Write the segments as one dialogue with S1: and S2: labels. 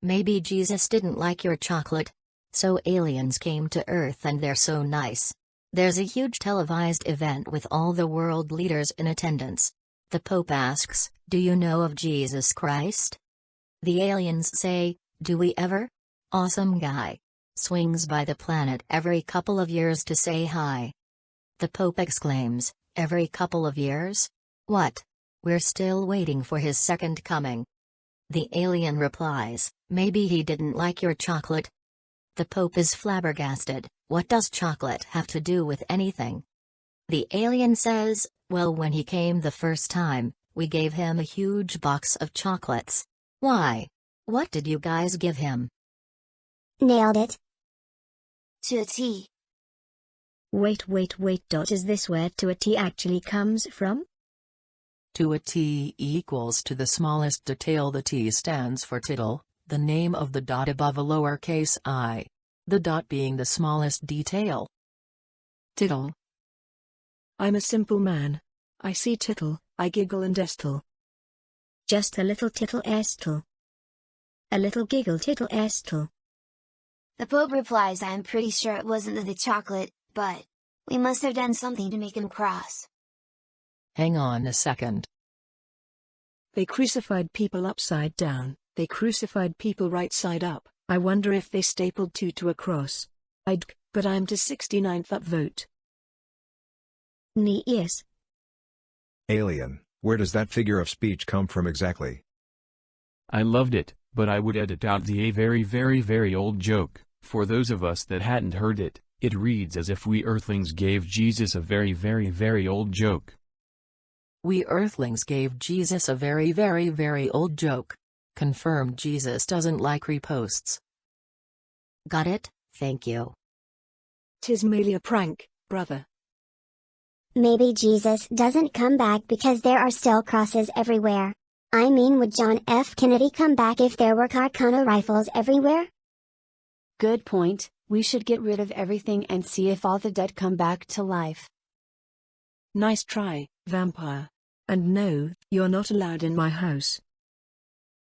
S1: Maybe Jesus didn't like your chocolate. So aliens came to Earth and they're so nice. There's a huge televised event with all the world leaders in attendance. The Pope asks, "Do you know of Jesus Christ?" The aliens say, "Do we ever?" Awesome guy. Swings by the planet every couple of years to say hi. The Pope exclaims, "Every couple of years? What? We're still waiting for his second coming." The alien replies, "Maybe he didn't like your chocolate." The Pope is flabbergasted. What does chocolate have to do with anything? The alien says, "Well, when he came the first time, we gave him a huge box of chocolates." Why? What did you guys give him?
S2: Nailed it.
S3: To a T.
S4: Wait. Is this where to a T actually comes from?
S5: To a T equals to the smallest detail. The T stands for tittle, the name of the dot above a lowercase I. The dot being the smallest detail.
S6: Tittle. I'm a simple man. I see tittle, I giggle and estle.
S4: Just a little tittle estle. A little giggle tittle estle.
S3: The Pope replies, "I'm pretty sure it wasn't the chocolate, but we must have done something to make him cross."
S5: Hang on a second.
S6: They crucified people upside down, they crucified people right side up. I wonder if they stapled two to a cross. But I'm to 69th upvote.
S4: Yes.
S7: Alien, where does that figure of speech come from exactly?
S8: I loved it, but I would edit out the very old joke. For those of us that hadn't heard it, it reads as if we Earthlings gave Jesus a very old joke.
S5: We Earthlings gave Jesus a very old joke. Confirmed Jesus doesn't like reposts.
S1: Got it, thank you.
S6: 'Tis merely a prank, brother.
S2: Maybe Jesus doesn't come back because there are still crosses everywhere. I mean, would John F. Kennedy come back if there were Carcano rifles everywhere?
S9: Good point. We should get rid of everything and see if all the dead come back to life.
S6: Nice try, vampire. And no, you're not allowed in my house.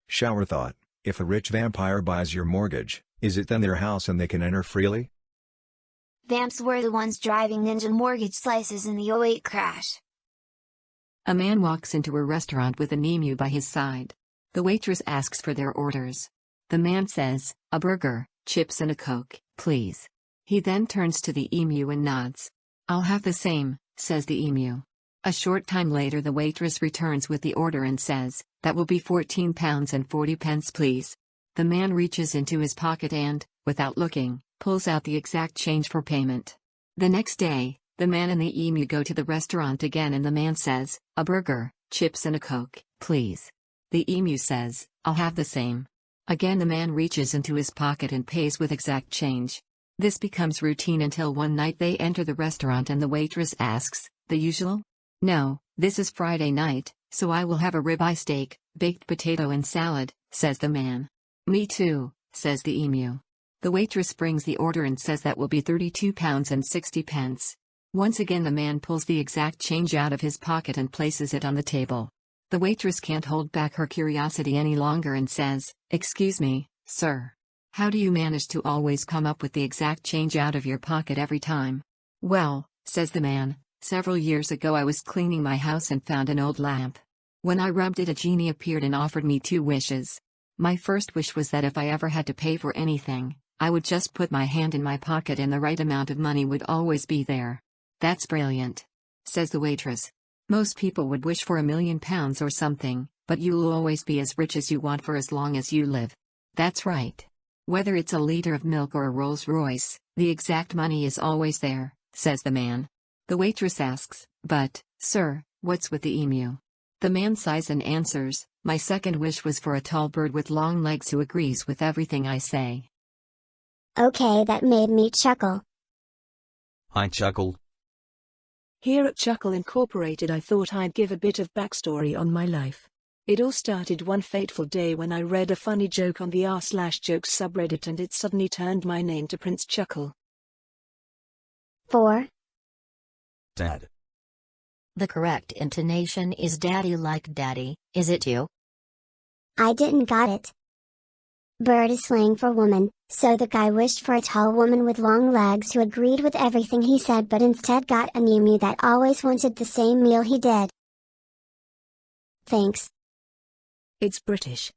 S7: Shower thought, if a rich vampire buys your mortgage, is it then their house and they can enter freely?
S3: Vamps were the ones driving Ninja mortgage slices in the '08 crash.
S10: A man walks into a restaurant with an emu by his side. The waitress asks for their orders. The man says, "A burger, chips and a Coke, please." He then turns to the emu and nods. "I'll have the same," says the emu. A short time later the waitress returns with the order and says, "That will be £14.40 please." The man reaches into his pocket and, without looking, pulls out the exact change for payment. The next day, the man and the emu go to the restaurant again and the man says, "A burger, chips and a Coke, please." The emu says, "I'll have the same." Again the man reaches into his pocket and pays with exact change. This becomes routine until one night they enter the restaurant and the waitress asks, "The usual?" "No, this is Friday night, so I will have a ribeye steak, baked potato and salad," says the man. "Me too," says the emu. The waitress brings the order and says that will be £32.60. Once again the man pulls the exact change out of his pocket and places it on the table. The waitress can't hold back her curiosity any longer and says, "Excuse me, sir. How do you manage to always come up with the exact change out of your pocket every time?" "Well," says the man, "several years ago I was cleaning my house and found an old lamp. When I rubbed it a genie appeared and offered me two wishes. My first wish was that if I ever had to pay for anything, I would just put my hand in my pocket and the right amount of money would always be there." "That's brilliant," says the waitress. "Most people would wish for £1,000,000 or something, but you'll always be as rich as you want for as long as you live." "That's right. Whether it's a liter of milk or a Rolls Royce, the exact money is always there," says the man. The waitress asks, "But, sir, what's with the emu?" The man sighs and answers, "My second wish was for a tall bird with long legs who agrees with everything I say."
S2: Okay, that made me chuckle.
S11: I chuckled.
S6: Here at Chuckle Incorporated I thought I'd give a bit of backstory on my life. It all started one fateful day when I read a funny joke on the r/jokes subreddit and it suddenly turned my name to Prince Chuckle.
S2: 4.
S11: Dad.
S1: The correct intonation is daddy like daddy, is it you?
S2: I didn't got it. Bird is slang for woman, so the guy wished for a tall woman with long legs who agreed with everything he said but instead got a emu that always wanted the same meal he did. Thanks.
S6: It's British.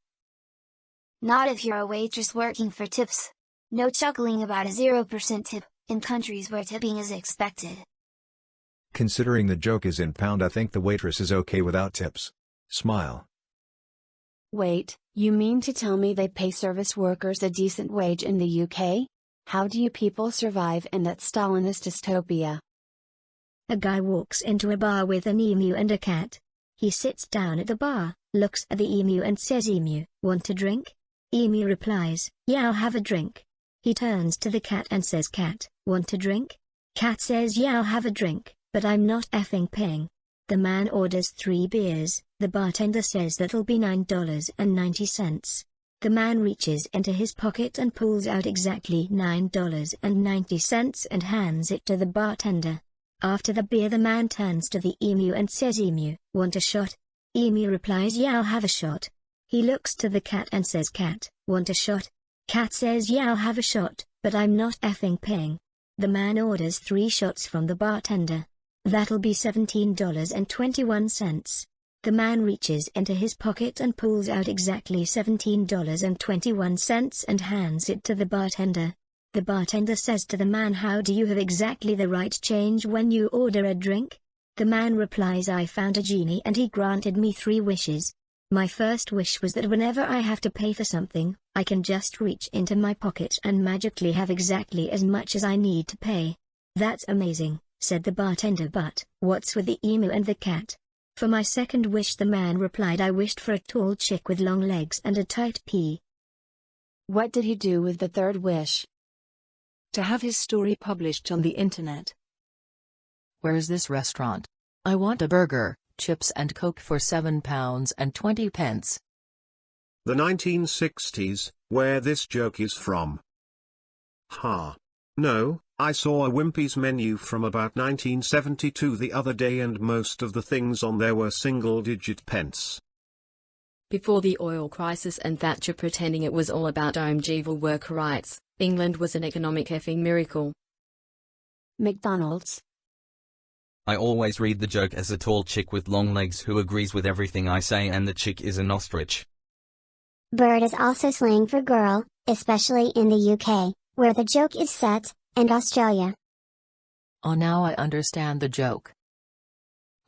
S3: Not if you're a waitress working for tips. No chuckling about a 0% tip, in countries where tipping is expected.
S7: Considering the joke is in pound, I think the waitress is okay without tips. Smile.
S9: Wait, you mean to tell me they pay service workers a decent wage in the UK? How do you people survive in that Stalinist dystopia?
S4: A guy walks into a bar with an emu and a cat. He sits down at the bar, looks at the emu and says, "Emu, want a drink?" Emu replies, "Yeah, I'll have a drink." He turns to the cat and says, "Cat, want a drink?" Cat says, "Yeah, I'll have a drink, but I'm not effing paying." The man orders 3 beers, the bartender says that'll be $9.90. The man reaches into his pocket and pulls out exactly $9.90 and hands it to the bartender. After the beer, the man turns to the emu and says, "Emu, want a shot?" Emu replies, "Yeah, I'll have a shot." He looks to the cat and says, "Cat, want a shot?" Cat says, "Yeah, I'll have a shot, but I'm not effing paying." The man orders 3 shots from the bartender. That'll be $17.21. The man reaches into his pocket and pulls out exactly $17.21 and hands it to the bartender. The bartender says to the man, "How do you have exactly the right change when you order a drink?" The man replies, "I found a genie and he granted me 3 wishes. My first wish was that whenever I have to pay for something, I can just reach into my pocket and magically have exactly as much as I need to pay." "That's amazing," said the bartender, "but what's with the emu and the cat?" "For my second wish," the man replied, "I wished for a tall chick with long legs and a tight pee."
S9: What did he do with the third wish?
S6: To have his story published on the internet.
S5: Where's this restaurant? I want a burger, chips and Coke for £7.20.
S12: The 1960s, where this joke is from. Ha. No, I saw a Wimpy's menu from about 1972 the other day and most of the things on there were single-digit pence.
S10: Before the oil crisis and Thatcher pretending it was all about evil worker rights, England was an economic effing miracle.
S9: McDonald's.
S11: I always read the joke as a tall chick with long legs who agrees with everything I say, and the chick is an ostrich.
S2: Bird is also slang for girl, especially in the UK, where the joke is set, and Australia.
S5: Oh, now I understand the joke.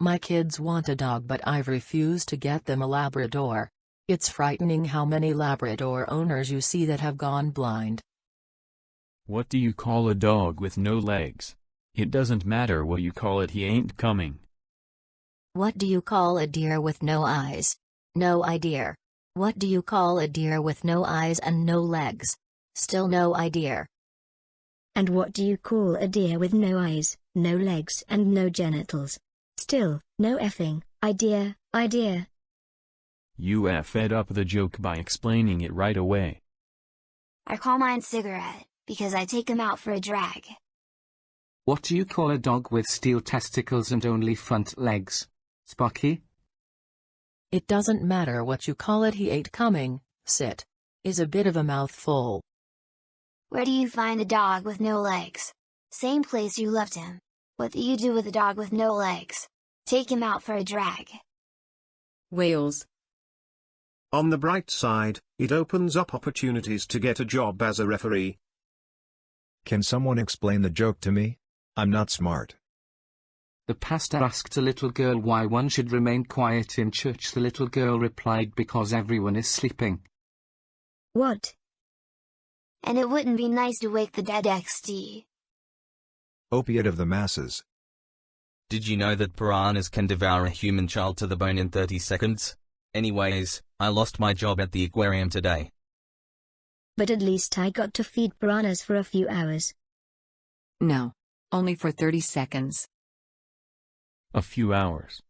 S5: My kids want a dog, but I've refused to get them a Labrador. It's frightening how many Labrador owners you see that have gone blind.
S8: What do you call a dog with no legs? It doesn't matter what you call it, he ain't coming.
S1: What do you call a deer with no eyes? No idea. What do you call a deer with no eyes and no legs? Still no idea.
S4: And what do you call a deer with no eyes, no legs and no genitals? Still, no effing idea.
S8: You fed up the joke by explaining it right away.
S3: I call mine cigarette, because I take him out for a drag.
S13: What do you call a dog with steel testicles and only front legs? Spocky?
S5: It doesn't matter what you call it, he ain't coming. Sit. Is a bit of a mouthful.
S3: Where do you find a dog with no legs? Same place you left him. What do you do with a dog with no legs? Take him out for a drag.
S10: Wales.
S12: On the bright side, it opens up opportunities to get a job as a referee.
S7: Can someone explain the joke to me? I'm not smart.
S13: The pastor asked a little girl why one should remain quiet in church. The little girl replied, "Because everyone is sleeping."
S4: What?
S3: And it wouldn't be nice to wake the dead XD.
S7: Opiate of the masses.
S11: Did you know that piranhas can devour a human child to the bone in 30 seconds? Anyways, I lost my job at the aquarium today.
S4: But at least I got to feed piranhas for a few hours.
S10: No. Only for 30 seconds.
S8: A few hours.